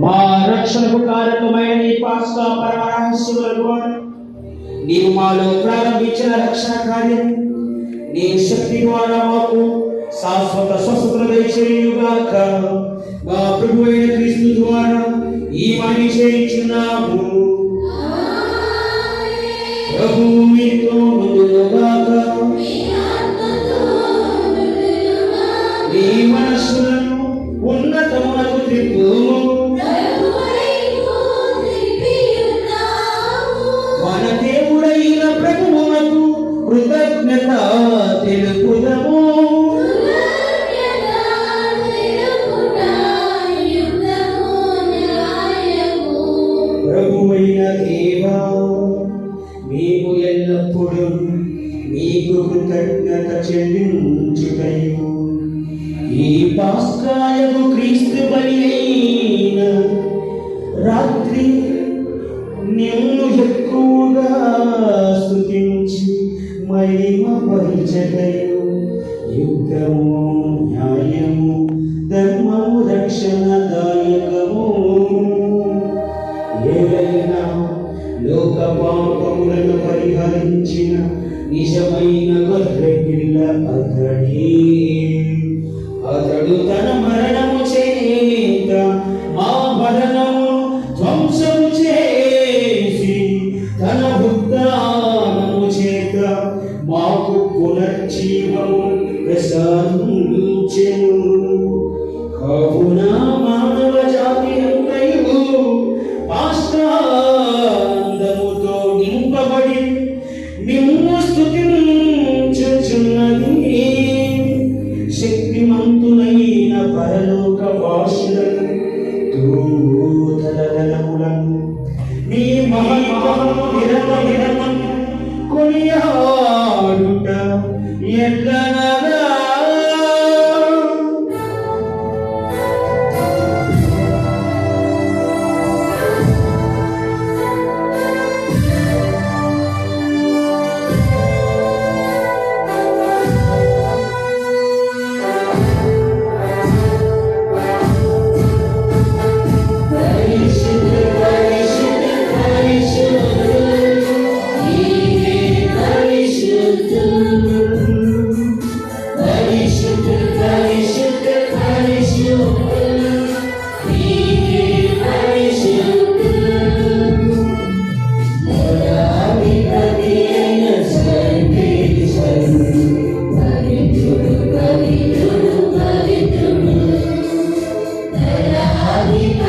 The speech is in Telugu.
మా రక్షణకు కారకమైన నీ పాస్కా పరమ రహస్యముల ద్వారా నీవు మాలో ప్రారంభించిన రక్షణ కార్యం నీ శక్తి ద్వారా మాకు శాశ్వత స్వస్థతను దయచేయుగాక. మా ప్రభువైన క్రీస్తు ద్వారా ఈ పని చేయించున్నాము. ప్రభువు మీతో ఉండునుగాక. నీ మనస్సులను ఉన్నతమునకు త్రిప్పుము. మన దేవుడైన ప్రభువునకు కృతజ్ఞత తెలుపుదము. ప్రభువైన దేవా, మేము ఎల్లప్పుడూ మీకు కృతజ్ఞత చెల్లించుటయు ఈ పాస్కాయకు క్రీస్తు బలి అయిన రాత్రి నిన్ను ఎక్కువగా స్తుతించి మహిమపరచటయు యుద్ధము, న్యాయము, ధర్మము, రక్షణదాయకము ఏదైనా లోక పాపములను పరిహరించిన నిజమైన గొర్రెపిల్ల అతడు తన మరణము చేత మా మరణము ధ్వంసము చేసి తన ఉద్ధానము చేత మాకు పునర్జీవము ప్రసాదించెను. కావున మానవ జాతి అంతయు ఆనందముతో నింపబడి నిన్ను స్తుతించుచున్నది. శక్తిమంతులైన పరలోక వాసులను దూతలములను నీ మహిమను నిరతం కొనియాడుట ఎట్లనగా Hare